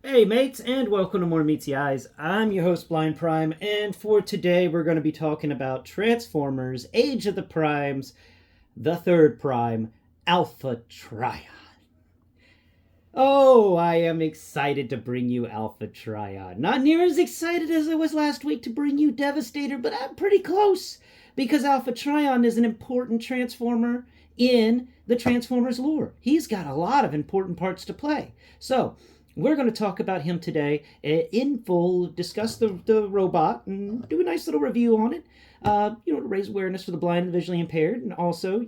Hey mates, and welcome to more Meatsy Eyes. I'm your host Blind Prime, and for today we're going to be talking about Transformers: Age of the Primes, the third Prime, Alpha-Trion. Oh, I am excited to bring you Alpha-Trion. Not near as excited as I was last week to bring you Devastator, but I'm pretty close because Alpha-Trion is an important Transformer in the Transformers lore. He's got a lot of important parts to play. So, we're going to talk about him today in full, discuss the robot, and do a nice little review on it, to raise awareness for the blind and visually impaired, and also,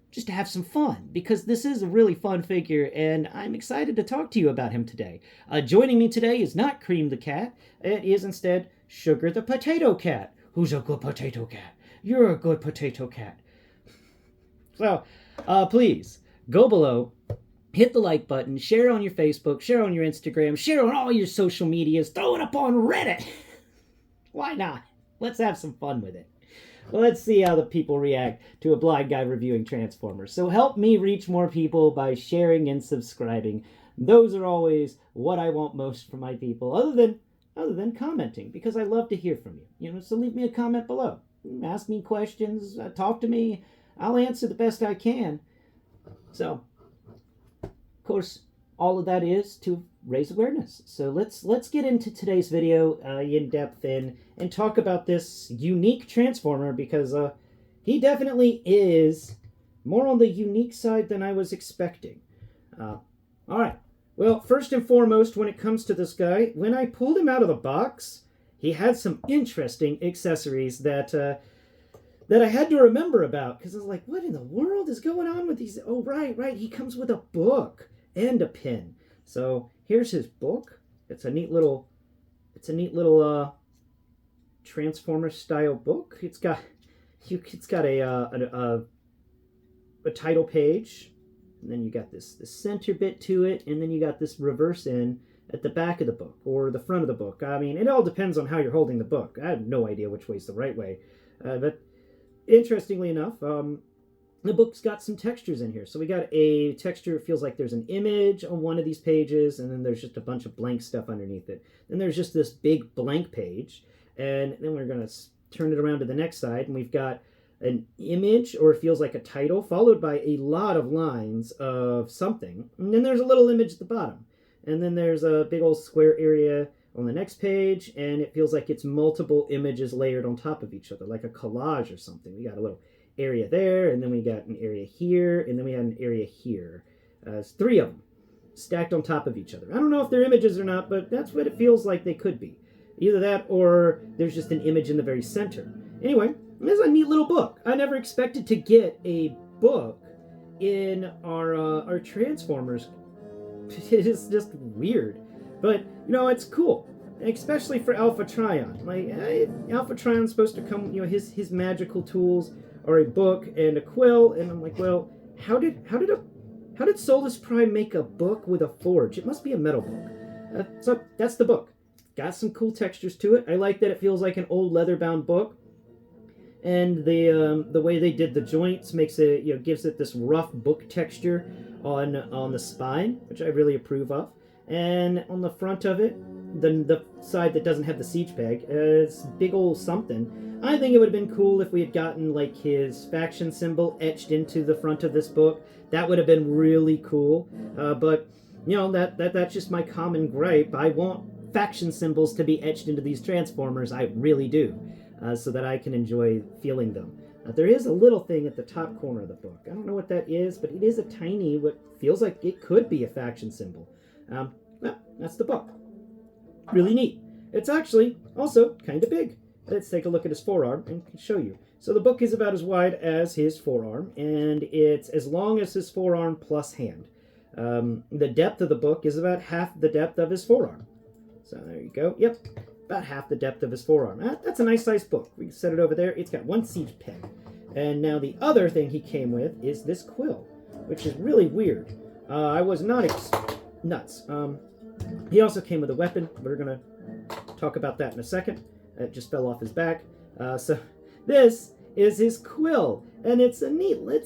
just to have some fun, because this is a really fun figure, and I'm excited to talk to you about him today. Joining me today is not Cream the Cat, it is instead Sugar the Potato Cat. Who's a good potato cat? You're a good potato cat. So, please, go below, hit the like button, share on your Facebook, share on your Instagram, share on all your social medias, throw it up on Reddit. Why not? Let's have some fun with it. Well, let's see how the people react to a blind guy reviewing Transformers. So help me reach more people by sharing and subscribing. Those are always what I want most from my people, other than commenting, because I love to hear from you. So leave me a comment below. Ask me questions, talk to me. I'll answer the best I can. So, of course, all of that is to raise awareness. So let's get into today's video in depth and talk about this unique Transformer, because he definitely is more on the unique side than I was expecting. All right. Well, first and foremost, when it comes to this guy, when I pulled him out of the box, he had some interesting accessories that I had to remember about, because I was like, what in the world is going on with these? Oh, right. He comes with a book and a pin. So here's his book. It's a neat little Transformer style book. It's got a title page, and then you got this center bit to it, and then you got this reverse end at the back of the book or the front of the book. I mean, it all depends on how you're holding the book. I have no idea which way's the right way, but interestingly enough, the book's got some textures in here. So we got a texture, it feels like there's an image on one of these pages, and then there's just a bunch of blank stuff underneath it. Then there's just this big blank page, and then we're going to turn it around to the next side, and we've got an image, or it feels like a title, followed by a lot of lines of something. And then there's a little image at the bottom. And then there's a big old square area on the next page, and it feels like it's multiple images layered on top of each other, like a collage or something. We got a little area there, and then we got an area here, and then we had an area here. It's three of them stacked on top of each other. I don't know if they're images or not, but that's what it feels like they could be. Either that, or there's just an image in the very center. Anyway, this is a neat little book. I never expected to get a book in our Transformers. It is just weird, but it's cool, especially for Alpha-Trion. Like Alpha-Trion's supposed to come, his magical tools are a book and a quill, and I'm like, well, how did Solus Prime make a book with a forge? It must be a metal book. So that's the book. Got some cool textures to it. I like that it feels like an old leather-bound book, and the way they did the joints makes it, gives it this rough book texture on the spine, which I really approve of. And on the front of it, the side that doesn't have the siege peg, it's big old something. I think it would have been cool if we had gotten like his faction symbol etched into the front of this book. That would have been really cool. But that's just my common gripe. I want faction symbols to be etched into these Transformers. I really do, so that I can enjoy feeling them. There is a little thing at the top corner of the book. I don't know what that is, but it is a tiny, what feels like it could be a faction symbol. Well, that's the book. Really neat. It's actually also kind of big. Let's take a look at his forearm and show you. So the book is about as wide as his forearm, and it's as long as his forearm plus hand. The depth of the book is about half the depth of his forearm. So there you go. Yep, about half the depth of his forearm. That's a nice sized book. We can set it over there. It's got one siege peg. And now the other thing he came with is this quill, which is really weird. I was not nuts. He also came with a weapon. We're going to talk about that in a second. It just fell off his back. So this is his quill, and it's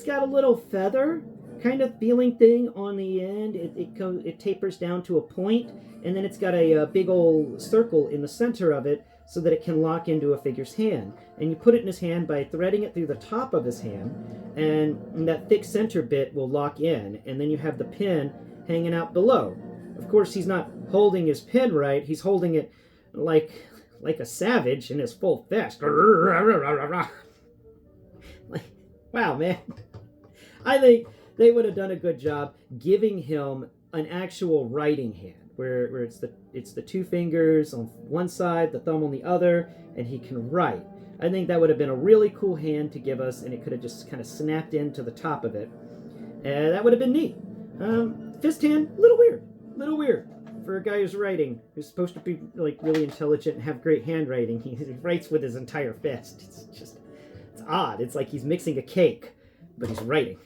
got a little feather kind of feeling thing on the end. It tapers down to a point, and then it's got a big old circle in the center of it so that it can lock into a figure's hand. And you put it in his hand by threading it through the top of his hand, and that thick center bit will lock in, and then you have the pin hanging out below. Of course, he's not holding his pin right. He's holding it like a savage in his full fist. Like, wow, man. I think they would have done a good job giving him an actual writing hand, where it's the two fingers on one side, the thumb on the other, and he can write. I think that would have been a really cool hand to give us, and it could have just kind of snapped into the top of it. And that would have been neat. Fist hand, a little weird for a guy who's writing, who's supposed to be like really intelligent and have great handwriting. He writes with his entire fist. It's odd. It's like he's mixing a cake, but he's writing.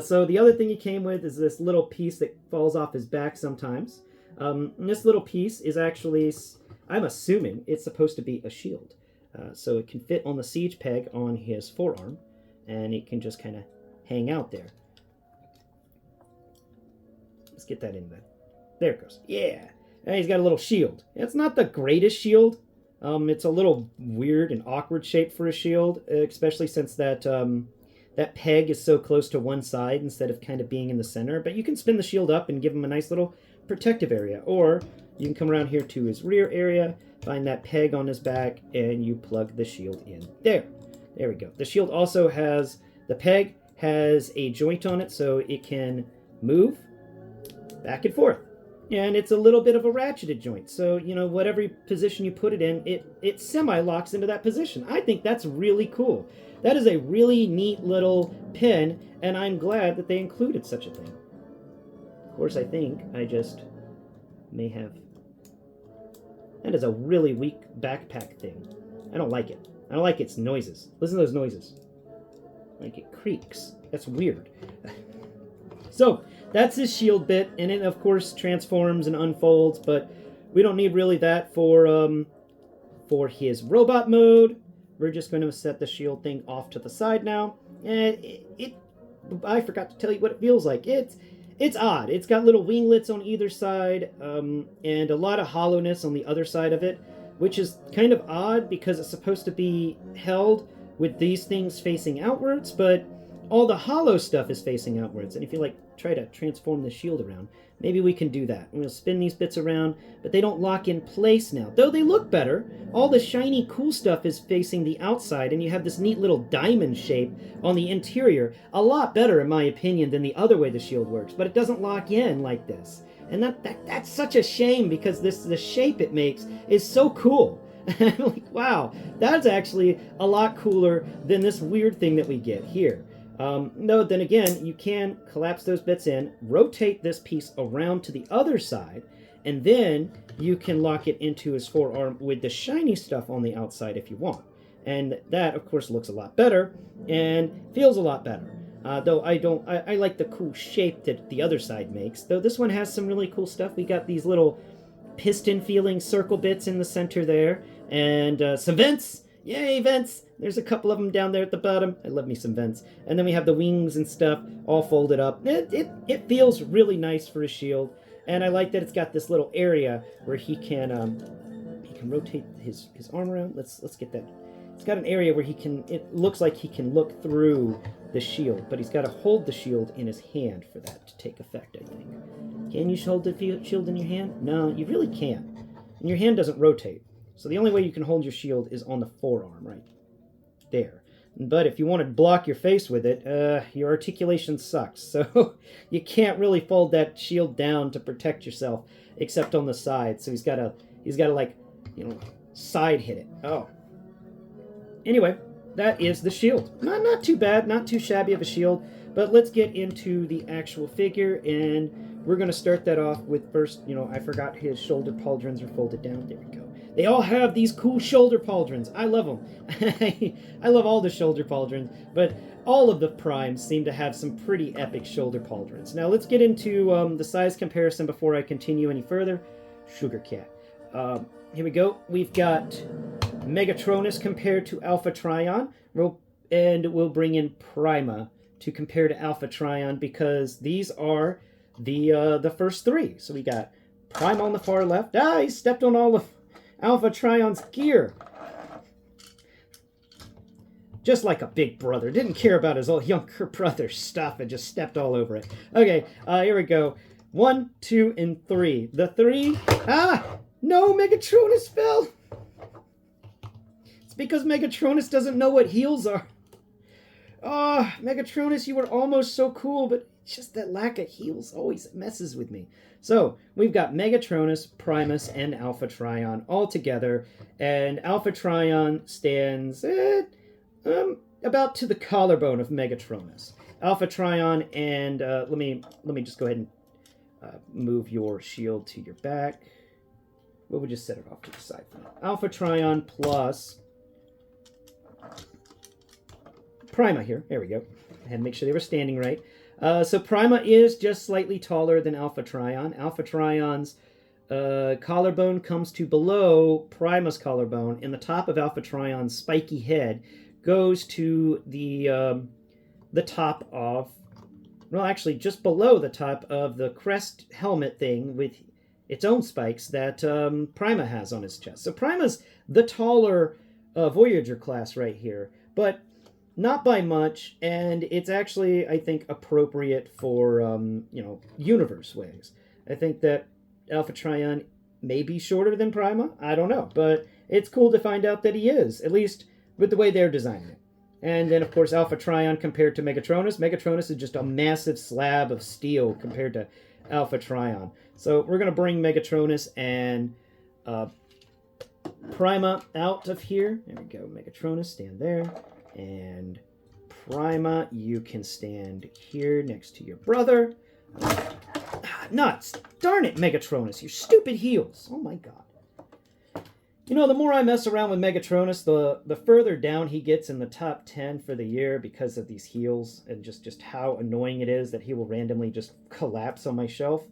So the other thing he came with is this little piece that falls off his back sometimes. And this little piece is actually, I'm assuming, it's supposed to be a shield. So it can fit on the siege peg on his forearm, and it can just kind of hang out there. Let's get that in there. There it goes. Yeah. And he's got a little shield. It's not the greatest shield. It's a little weird and awkward shape for a shield, especially since that that peg is so close to one side instead of kind of being in the center. But you can spin the shield up and give him a nice little protective area. Or you can come around here to his rear area, find that peg on his back, and you plug the shield in there. There we go. The shield also has, the peg has a joint on it so it can move back and forth. And it's a little bit of a ratcheted joint. So, you know, whatever position you put it in, it semi-locks into that position. I think that's really cool. That is a really neat little pin, and I'm glad that they included such a thing. Of course, I think I just may have... That is a really weak backpack thing. I don't like it. I don't like its noises. Listen to those noises. Like it creaks. That's weird. So, that's his shield bit, and it, of course, transforms and unfolds, but we don't need really that for his robot mode. We're just going to set the shield thing off to the side now. And I forgot to tell you what it feels like. It's odd. It's got little winglets on either side, and a lot of hollowness on the other side of it, which is kind of odd because it's supposed to be held with these things facing outwards, but all the hollow stuff is facing outwards. And if you like try to transform the shield around, maybe we can do that. We'll spin these bits around, but they don't lock in place now. Though they look better, all the shiny cool stuff is facing the outside, and you have this neat little diamond shape on the interior. A lot better, in my opinion, than the other way the shield works, but it doesn't lock in like this. And that's such a shame, because the shape it makes is so cool. I'm like, wow, that's actually a lot cooler than this weird thing that we get here. No, then again, you can collapse those bits in, rotate this piece around to the other side, and then you can lock it into his forearm with the shiny stuff on the outside if you want. And that, of course, looks a lot better and feels a lot better. Though I like the cool shape that the other side makes. Though this one has some really cool stuff. We got these little piston-feeling circle bits in the center there, and some vents. Yay, vents! There's a couple of them down there at the bottom. I love me some vents. And then we have the wings and stuff all folded up. It feels really nice for a shield. And I like that it's got this little area where he can rotate his arm around. Let's get that. It's got an area where it looks like he can look through the shield, but he's got to hold the shield in his hand for that to take effect, I think. Can you hold the shield in your hand? No, you really can't. And your hand doesn't rotate. So the only way you can hold your shield is on the forearm, right there. But if you want to block your face with it, your articulation sucks. So you can't really fold that shield down to protect yourself, except on the side. So he's got to like, side hit it. Oh. Anyway, that is the shield. Not too bad, not too shabby of a shield. But let's get into the actual figure, and we're going to start that off with first, I forgot his shoulder pauldrons are folded down. There we go. They all have these cool shoulder pauldrons. I love them. I love all the shoulder pauldrons, but all of the primes seem to have some pretty epic shoulder pauldrons. Now let's get into the size comparison before I continue any further. Sugar Cat. Here we go. We've got Megatronus compared to Alpha-Trion, and we'll bring in Prima to compare to Alpha-Trion because these are the first three. So we got Prime on the far left. Ah, he stepped on all of Alpha-Trion's gear. Just like a big brother. Didn't care about his old younger brother's stuff and just stepped all over it. Okay, here we go. 1, 2, and 3. The 3... Ah! No, Megatronus fell! It's because Megatronus doesn't know what heals are. Oh, Megatronus, you were almost so cool, but just that lack of heals always messes with me. So, we've got Megatronus, Primus, and Alpha-Trion all together. And Alpha-Trion stands... about to the collarbone of Megatronus. Alpha-Trion and let me just go ahead and move your shield to your back. We'll just set it off to the side for now. Alpha-Trion plus Prima here. There we go. I had to make sure they were standing right. So Prima is just slightly taller than Alpha-Trion. Alpha-Trion's collarbone comes to below Prima's collarbone, and the top of Alpha-Trion's spiky head goes to the top of, well, actually just below the top of the crest helmet thing with its own spikes that Prima has on his chest. So Prima's the taller Voyager class right here, but not by much, and it's actually, I think, appropriate for, universe ways. I think that Alpha-Trion may be shorter than Prima, I don't know, but it's cool to find out that he is, at least with the way they're designing it. And then, of course, Alpha-Trion compared to Megatronus. Megatronus is just a massive slab of steel compared to Alpha-Trion. So we're going to bring Megatronus and Prima out of here. There we go. Megatronus, stand there. And Prima, you can stand here next to your brother. Nuts! Darn it, Megatronus, you stupid heels. Oh my god. You know, the more I mess around with Megatronus, the further down he gets in the top 10 for the year because of these heels and just how annoying it is that he will randomly just collapse on my shelf.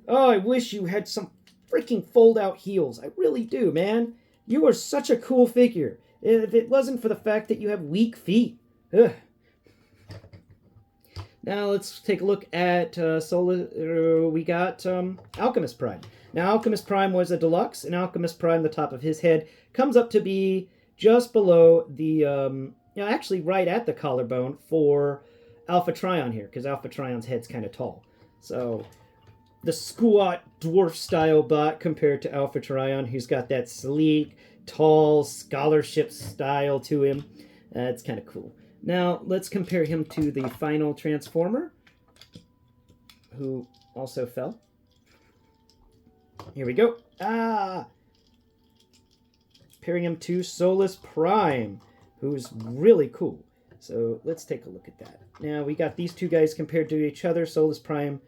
Oh, I wish you had some freaking fold-out heels. I really do, man. You are such a cool figure. If it wasn't for the fact that you have weak feet. Ugh. Now let's take a look at we got Alchemist Prime. Now Alchemist Prime was a deluxe, and Alchemist Prime, the top of his head, comes up to be just below the, actually right at the collarbone for Alpha-Trion here, because Alpha-Trion's head's kind of tall. So the squat dwarf-style bot compared to Alpha-Trion, who's got that sleek, tall, scholarship style to him. It's kind of cool. Now, let's compare him to the final Transformer, who also fell. Here we go. Ah! Pairing him to Solus Prime, who's really cool. So, let's take a look at that. Now, we got these two guys compared to each other. Solus Prime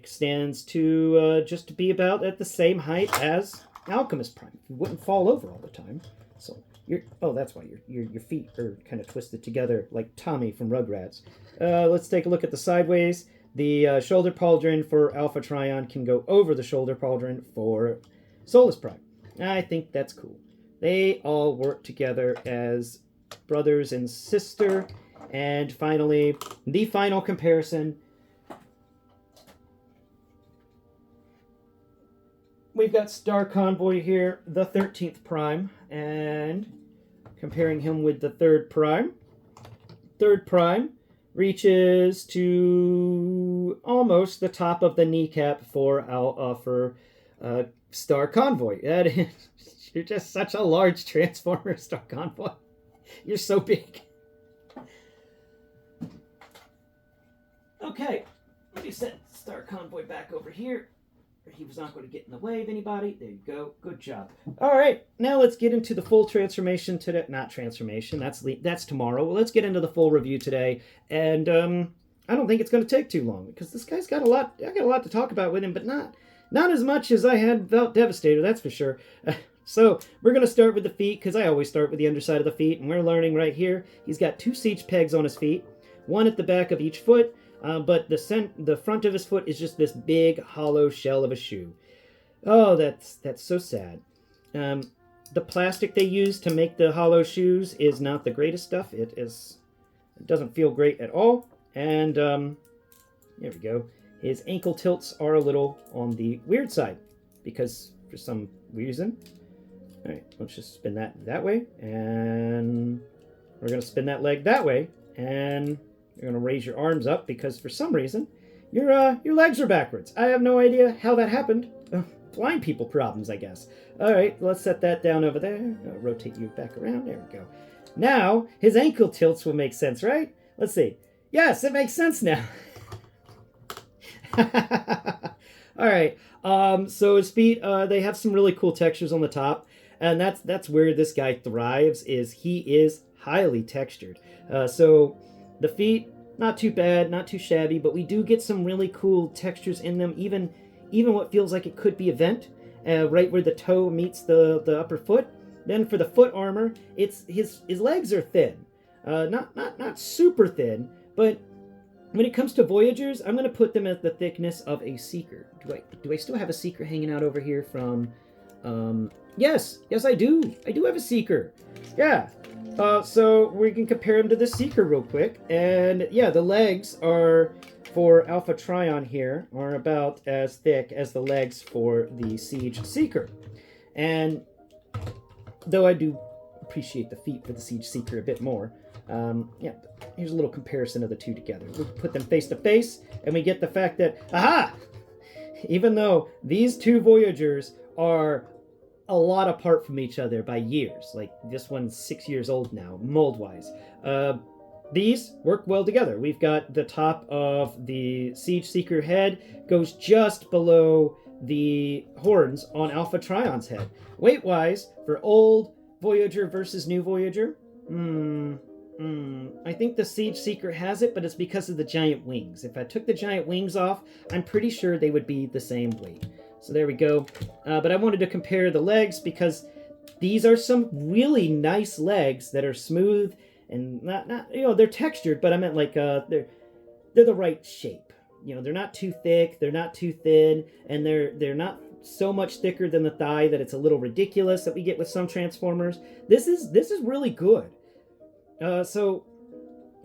stands to just to be about at the same height as Alchemist Prime. He wouldn't fall over all the time. So, that's why your feet are kind of twisted together like Tommy from Rugrats. Let's take a look at the sideways. The shoulder pauldron for Alpha-Trion can go over the shoulder pauldron for Solus Prime. I think that's cool. They all work together as brothers and sister. And finally, the final comparison. We've got Star Convoy here, the 13th Prime, and comparing him with the 3rd Prime. 3rd Prime reaches to almost the top of the kneecap for Star Convoy. You're just such a large Transformer, Star Convoy. You're so big. Okay, let me set Star Convoy back over here. He was not going to get in the way of anybody. There you go. Good job. All right, now let's get into the full transformation today. Not transformation. That's tomorrow. Well, let's get into the full review today. And I don't think it's going to take too long because this guy's got a lot. I got a lot to talk about with him, but not as much as I had about Devastator. That's for sure. So we're going to start with the feet because I always start with the underside of the feet, and we're learning right here. He's got 2 siege pegs on his feet, one at the back of each foot. But the front of his foot is just this big hollow shell of a shoe. Oh, that's so sad. The plastic they use to make the hollow shoes is not the greatest stuff. It doesn't feel great at all. And there we go. His ankle tilts are a little on the weird side because for some reason. All right, let's just spin that way, and we're going to spin that leg that way, and you're going to raise your arms up because for some reason your legs are backwards. I have no idea how that happened. Blind people problems, I guess. All right, let's set that down over there. Rotate you back around. There we go. Now, his ankle tilts will make sense, right? Let's see. Yes, it makes sense now. All right. So his feet, they have some really cool textures on the top, and that's where this guy thrives. Is he is highly textured. So the feet, not too bad, not too shabby, but we do get some really cool textures in them. Even what feels like it could be a vent, right where the toe meets the upper foot. Then for the foot armor, it's his legs are thin, not super thin, but when it comes to Voyagers, I'm going to put them at the thickness of a Seeker. Do I still have a Seeker hanging out over here from... Yes, I do. I do have a Seeker. Yeah. So we can compare them to the Seeker real quick. And yeah, the legs are, for Alpha-Trion here, are about as thick as the legs for the Siege Seeker. And though I do appreciate the feet for the Siege Seeker a bit more, yeah, here's a little comparison of the two together. We put them face to face, and we get the fact that, aha! Even though these two Voyagers are a lot apart from each other by years, like this one's 6 years old now, mold-wise, these work well together. We've got the top of the Siege Seeker head goes just below the horns on Alpha-Trion's head. Weight-wise, for old Voyager versus new Voyager, I think the Siege Seeker has it, but it's because of the giant wings. If I took the giant wings off, I'm pretty sure they would be the same weight. So there we go. But I wanted to compare the legs because these are some really nice legs that are smooth and not they're textured, but I meant like they're the right shape. They're not too thick, they're not too thin, and they're not so much thicker than the thigh that it's a little ridiculous that we get with some Transformers. This is really good. So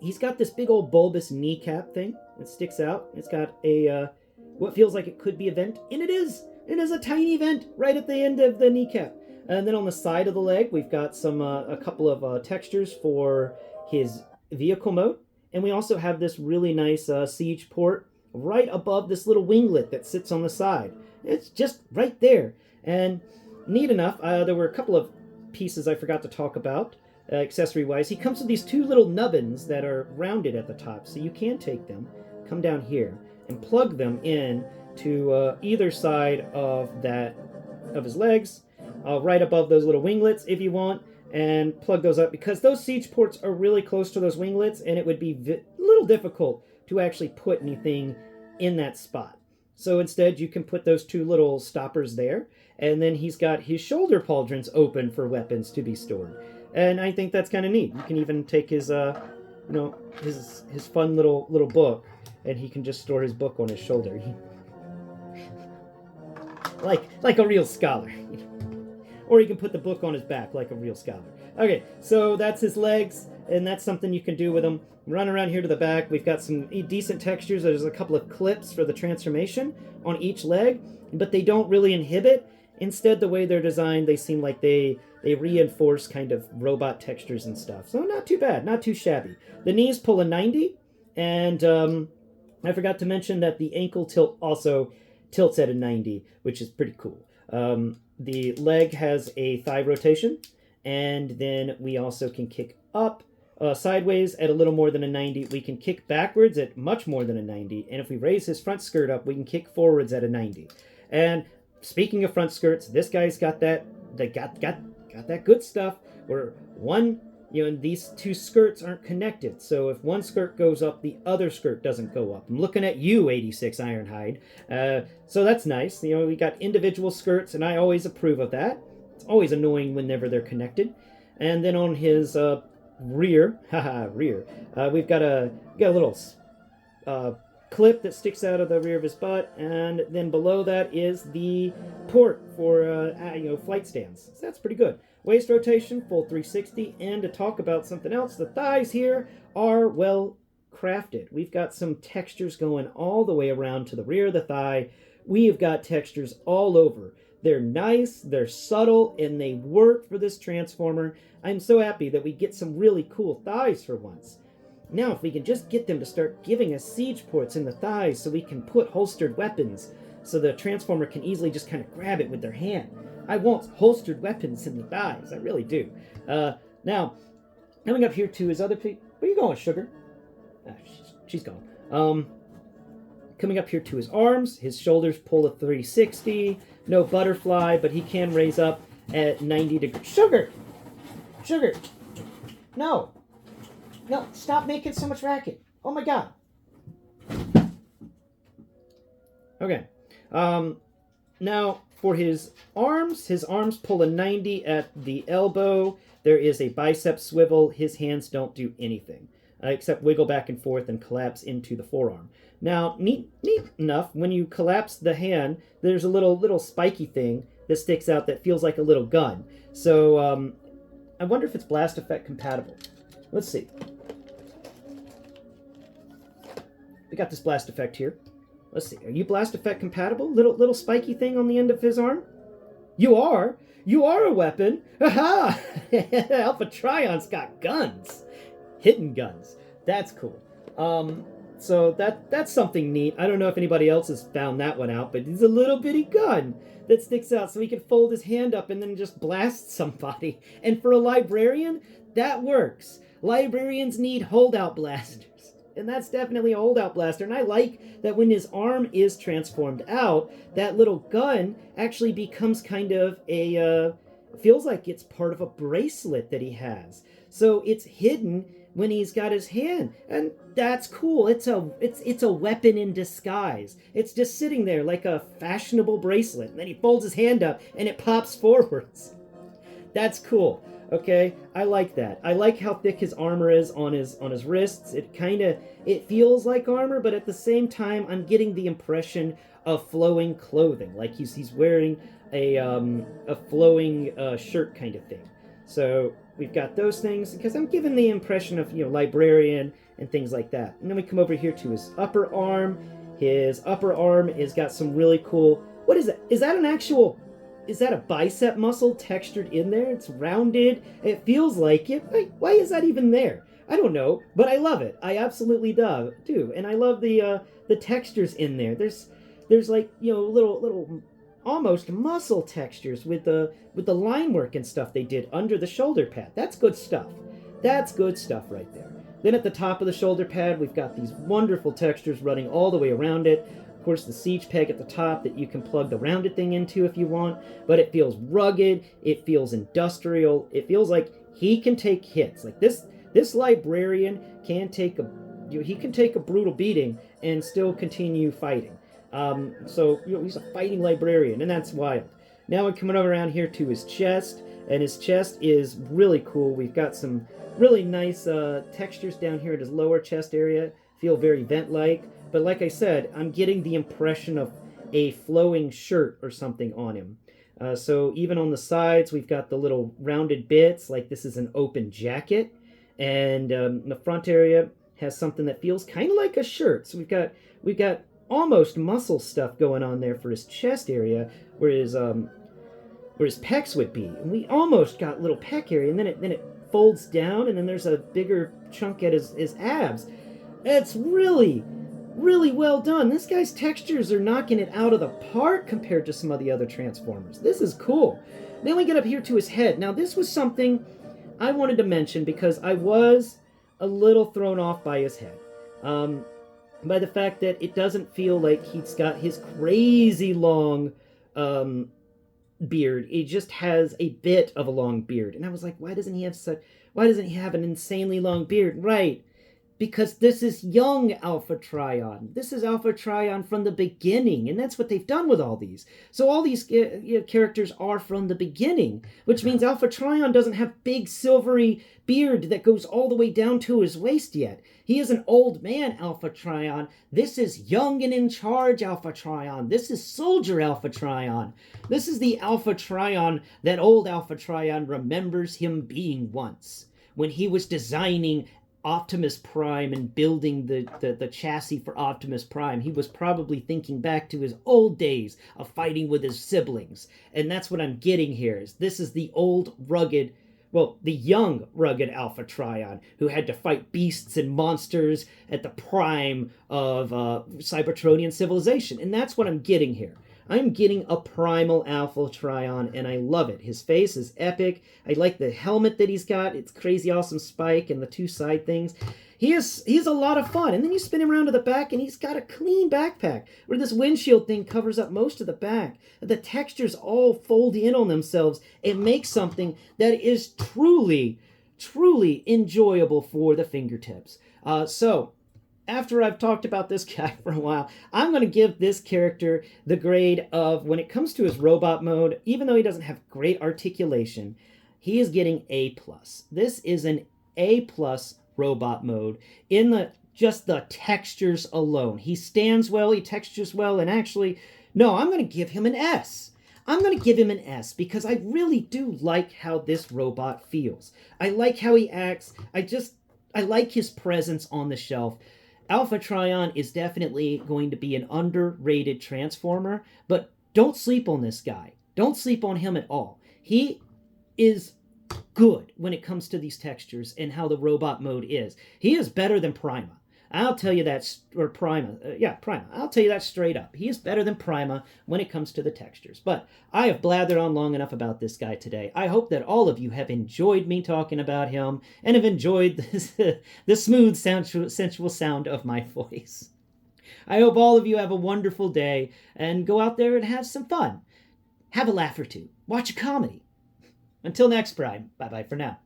he's got this big old bulbous kneecap thing that sticks out. It's got a what feels like it could be a vent, and it is. It is a tiny vent right at the end of the kneecap. And then on the side of the leg, we've got some a couple of textures for his vehicle mode, and we also have this really nice siege port right above this little winglet that sits on the side. It's just right there, and neat enough. There were a couple of pieces I forgot to talk about. Accessory-wise, he comes with these two little nubbins that are rounded at the top, so you can take them, come down here, and plug them in to either side of his legs, right above those little winglets if you want, and plug those up, because those siege ports are really close to those winglets, and it would be a little difficult to actually put anything in that spot. So instead, you can put those two little stoppers there, and then he's got his shoulder pauldrons open for weapons to be stored. And I think that's kind of neat. You can even take his, his fun little book, and he can just store his book on his shoulder, like a real scholar. Or he can put the book on his back like a real scholar. Okay, so that's his legs, and that's something you can do with them. Run around here to the back. We've got some decent textures. There's a couple of clips for the transformation on each leg, but they don't really inhibit. Instead, the way they're designed, they seem like they reinforce kind of robot textures and stuff. So not too bad, not too shabby. The knees pull a 90, and I forgot to mention that the ankle tilt also tilts at a 90, which is pretty cool. The leg has a thigh rotation, and then we also can kick up sideways at a little more than a 90. We can kick backwards at much more than a 90, and if we raise his front skirt up, we can kick forwards at a 90. And speaking of front skirts, this guy's got that. They got that good stuff where one, these two skirts aren't connected. So if one skirt goes up, the other skirt doesn't go up. I'm looking at you, 86 Ironhide. So that's nice. We got individual skirts, and I always approve of that. It's always annoying whenever they're connected. And then on his rear, we've got a little clip that sticks out of the rear of his butt, and then below that is the port for flight stands. So that's pretty good. Waist rotation, full 360, and to talk about something else, the thighs here are, well, crafted. We've got some textures going all the way around to the rear of the thigh. We've got textures all over. They're nice, they're subtle, and they work for this Transformer. I'm so happy that we get some really cool thighs for once. Now, if we can just get them to start giving us siege ports in the thighs so we can put holstered weapons so the Transformer can easily just kind of grab it with their hand. I want holstered weapons in the thighs. I really do. Now, coming up here to his other... Where are you going, Sugar? She's gone. Coming up here to his arms, his shoulders pull a 360. No butterfly, but he can raise up at 90 degrees. Sugar! Sugar! No! No, stop making so much racket. Oh my god. Okay. Now, for his arms pull a 90 at the elbow. There is a bicep swivel. His hands don't do anything, except wiggle back and forth and collapse into the forearm. Now, neat enough, when you collapse the hand, there's a little spiky thing that sticks out that feels like a little gun. So, I wonder if it's blast effect compatible. Let's see. We got this blast effect here. Let's see. Are you blast effect compatible? Little spiky thing on the end of his arm? You are? You are a weapon? Aha! Alpha-Trion's got guns. Hidden guns. That's cool. So that's something neat. I don't know if anybody else has found that one out, but it's a little bitty gun that sticks out so he can fold his hand up and then just blast somebody. And for a librarian, that works. Librarians need holdout blasters. And that's definitely a holdout blaster. And I like that when his arm is transformed out, that little gun actually becomes kind of a, feels like it's part of a bracelet that he has. So it's hidden when he's got his hand. And that's cool. It's a weapon in disguise. It's just sitting there like a fashionable bracelet. And then he folds his hand up and it pops forwards. That's cool. Okay, I like that. I like how thick his armor is on his wrists. It feels like armor, but at the same time, I'm getting the impression of flowing clothing, like he's wearing a flowing shirt kind of thing. So we've got those things because I'm given the impression of librarian and things like that. And then we come over here to his upper arm. His upper arm has got some really cool. What is that? Is that an actual? Is that a bicep muscle textured in there? It's rounded. It feels like it. Why is that even there? I don't know, but I love it. I absolutely do. And I love the textures in there. There's like, little almost muscle textures with the line work and stuff they did under the shoulder pad. That's good stuff. That's good stuff right there. Then at the top of the shoulder pad, we've got these wonderful textures running all the way around it. Of course, the siege peg at the top that you can plug the rounded thing into if you want, but it feels rugged, it feels industrial, it feels like he can take hits. Like this librarian can take a brutal beating and still continue fighting. So he's a fighting librarian, and that's wild. Now we're coming over around here to his chest, and his chest is really cool. We've got some really nice textures down here at his lower chest area. Feel very vent-like. But like I said, I'm getting the impression of a flowing shirt or something on him. So even on the sides, we've got the little rounded bits, like this is an open jacket. And the front area has something that feels kind of like a shirt. So we've got almost muscle stuff going on there for his chest area, where his pecs would be. And we almost got little pec area, and then it folds down, and then there's a bigger chunk at his abs. It's really well done. This guy's textures are knocking it out of the park compared to some of the other Transformers. This is cool. Then we get up here to his head. Now, this was something I wanted to mention because I was a little thrown off by his head. By the fact that it doesn't feel like he's got his crazy long beard. He just has a bit of a long beard. And I was like, why doesn't he have an insanely long beard? Right. Because this is young Alpha-Trion. This is Alpha-Trion from the beginning, and that's what they've done with all these. So all these characters are from the beginning, which means Alpha-Trion doesn't have big silvery beard that goes all the way down to his waist yet. He is an old man Alpha-Trion. This is young and in charge Alpha-Trion. This is soldier Alpha-Trion. This is the Alpha-Trion that old Alpha-Trion remembers him being once, when he was designing Optimus Prime and building the chassis for Optimus Prime, he was probably thinking back to his old days of fighting with his siblings. And that's what I'm getting here. Is this is the old rugged, well, the young rugged Alpha-Trion who had to fight beasts and monsters at the prime of Cybertronian civilization. And that's what I'm getting here. I'm getting a primal Alpha-Trion, and I love it. His face is epic. I like the helmet that he's got. It's crazy awesome spike and the two side things. He's a lot of fun. And then you spin him around to the back, and he's got a clean backpack where this windshield thing covers up most of the back. The textures all fold in on themselves and make something that is truly, truly enjoyable for the fingertips. So after I've talked about this guy for a while, I'm going to give this character the grade of, when it comes to his robot mode, even though he doesn't have great articulation, he is getting A+. This is an A+ robot mode in just the textures alone. He stands well, he textures well, and actually, no, I'm going to give him an S. I'm going to give him an S because I really do like how this robot feels. I like how he acts. I like his presence on the shelf. Alpha-Trion is definitely going to be an underrated Transformer, but don't sleep on this guy. Don't sleep on him at all. He is good when it comes to these textures and how the robot mode is. He is better than Prima. I'll tell you that, or Prima. Prima. I'll tell you that straight up. He is better than Prima when it comes to the textures. But I have blathered on long enough about this guy today. I hope that all of you have enjoyed me talking about him and have enjoyed the smooth, sensual sound of my voice. I hope all of you have a wonderful day and go out there and have some fun. Have a laugh or two. Watch a comedy. Until next Prime. Bye-bye for now.